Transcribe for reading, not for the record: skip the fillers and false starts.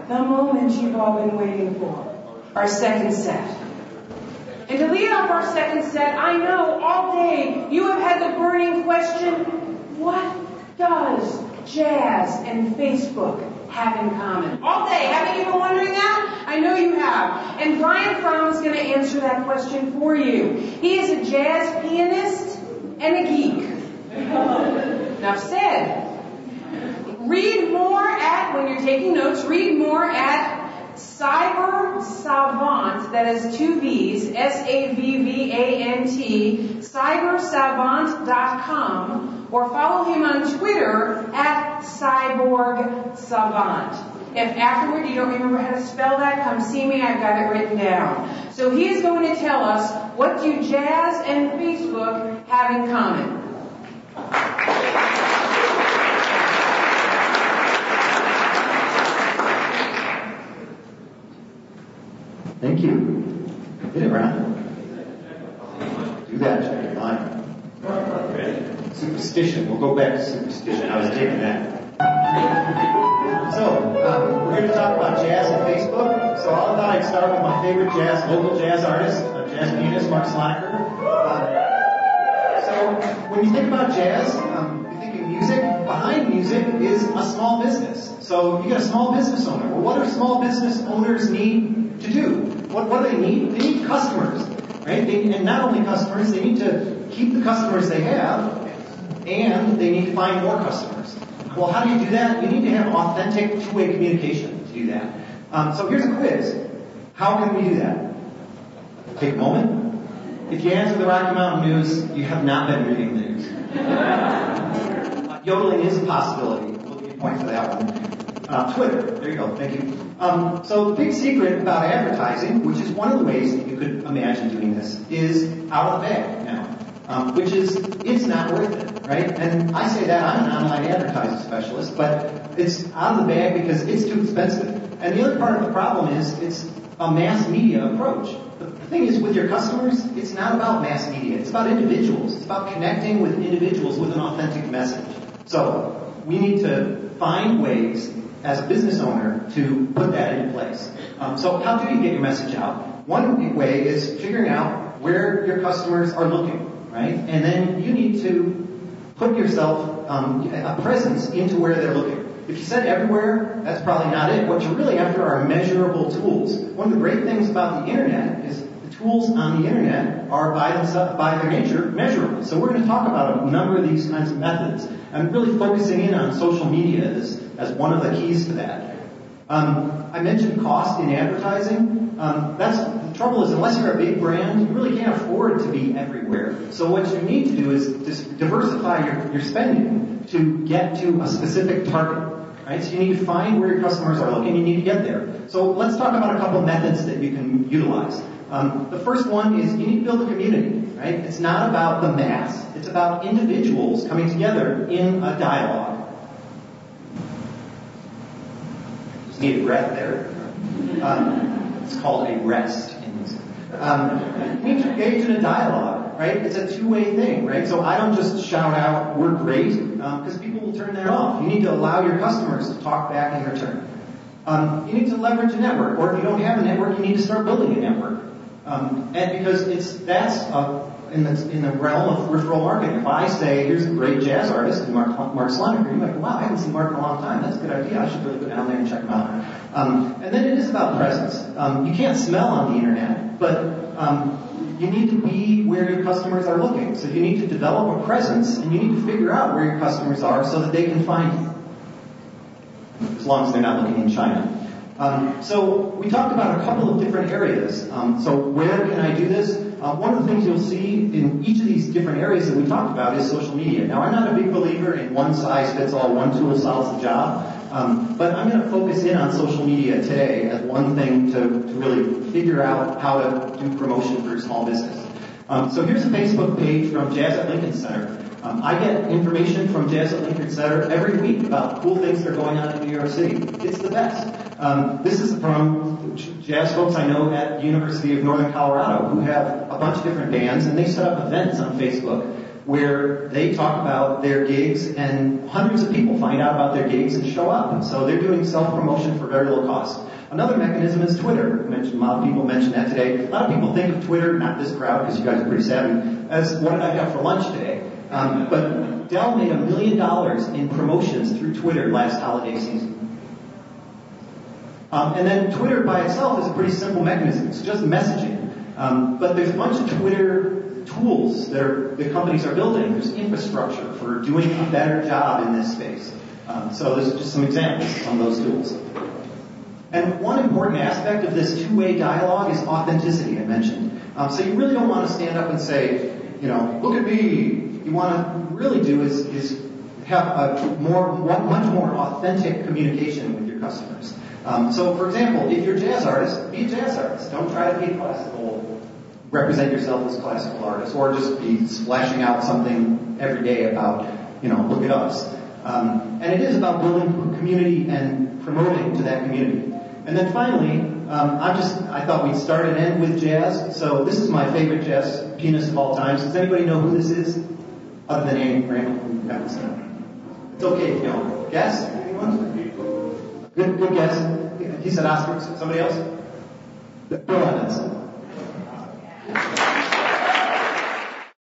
the moment you've all been waiting for, our second set. And to lead off our second set, I know all day you have had the burning question, what does jazz and Facebook have in common? All day, haven't you been wondering that? I know you have. And Brian Fromme is going to answer that question for you. He is a jazz pianist and a geek. Enough said. Read more when you're taking notes, read more at Cyber Savant, that is 2 V's, SAVVANT, cybersavant.com, or follow him on Twitter at Cyborg Savant. If afterward you don't remember how to spell that, come see me, I've got it written down. So he is going to tell us, what do jazz and Facebook have in common? Thank you. Hit it, Ron. Do that, check your line. Superstition. We'll go back to superstition. I was digging that. So, we're going to talk about jazz and Facebook. So I thought I'd start with my favorite local jazz artist, jazz pianist, Mark Slacker. So, when you think about jazz, you think of music. Behind music is a small business. So, you got a small business owner. Well, what do small business owners need to do? What do they need? They need customers, right? And not only customers, they need to keep the customers they have, and they need to find more customers. Well, how do you do that? You need to have authentic two-way communication to do that. So here's a quiz. How can we do that? Take a moment. If you answer the Rocky Mountain News, you have not been reading the news. Yodeling is a possibility. We'll give you a point for that one. Twitter. There you go. Thank you. So the big secret about advertising, which is one of the ways that you could imagine doing this, is out of the bag now. Which is, it's not worth it, right? And I say that, I'm an online advertising specialist, but it's out of the bag because it's too expensive. And the other part of the problem is, it's a mass media approach. The thing is, with your customers, it's not about mass media. It's about individuals. It's about connecting with individuals with an authentic message. So, we need to find ways as a business owner to put that into place. So how do you get your message out? One way is figuring out where your customers are looking, right? And then you need to put yourself a presence into where they're looking. If you said everywhere, that's probably not it. What you're really after are measurable tools. One of the great things about the internet is the tools on the internet are by their nature measurable. So we're going to talk about a number of these kinds of methods. I'm really focusing in on social media as one of the keys to that. I mentioned cost in advertising. The trouble is, unless you're a big brand, you really can't afford to be everywhere. So what you need to do is just diversify your spending to get to a specific target. Right? So you need to find where your customers are looking. You need to get there. So let's talk about a couple methods that you can utilize. The first one is you need to build a community. Right? It's not about the mass. It's about individuals coming together in a dialogue. Just need a breath there. It's called a rest in music. You need to engage in a dialogue, right? It's a two-way thing, right? So I don't just shout out, we're great, because people will turn that off. You need to allow your customers to talk back in return. You need to leverage a network, or if you don't have a network, you need to start building a network. And because that's in the realm of referral marketing. If I say, here's a great jazz artist, Mark Slaneker, you might go, wow, I haven't seen Mark in a long time. That's a good idea. I should really go down there and check him out. And then it is about presence. You can't smell on the internet, but you need to be where your customers are looking. So you need to develop a presence, and you need to figure out where your customers are so that they can find you. As long as they're not looking in China. So we talked about a couple of different areas. So where can I do this? One of the things you'll see in each of these different areas that we talked about is social media. Now, I'm not a big believer in one size fits all, one tool solves the job. But I'm going to focus in on social media today as one thing to really figure out how to do promotion for your small business. So here's a Facebook page from Jazz at Lincoln Center. I get information from Jazz at Lincoln Center every week about cool things that are going on in New York City. It's the best. This is from jazz folks I know at the University of Northern Colorado who have a bunch of different bands, and they set up events on Facebook where they talk about their gigs and hundreds of people find out about their gigs and show up. And so they're doing self-promotion for very low cost. Another mechanism is Twitter. A lot of people mentioned that today. A lot of people think of Twitter, not this crowd because you guys are pretty savvy, as what did I have for lunch today? But Dell made $1 million in promotions through Twitter last holiday season. And then Twitter by itself is a pretty simple mechanism. It's just messaging. But there's a bunch of Twitter tools that the companies are building. There's infrastructure for doing a better job in this space. So there's just some examples of those tools. And one important aspect of this two-way dialogue is authenticity, I mentioned. So you really don't want to stand up and say, look at me. You want to really do is have a much more authentic communication with your customers. So, for example, if you're a jazz artist, be a jazz artist. Don't try to be classical, represent yourself as a classical artist, or just be splashing out something every day about, look at us. And it is about building community and promoting to that community. And then finally, I thought we'd start and end with jazz. So this is my favorite jazz pianist of all time. Does anybody know who this is? Other than Andy Randall? It's okay if you don't. Guess? Anyone? Good guess. He said Oscar. Somebody else? Bill Evans.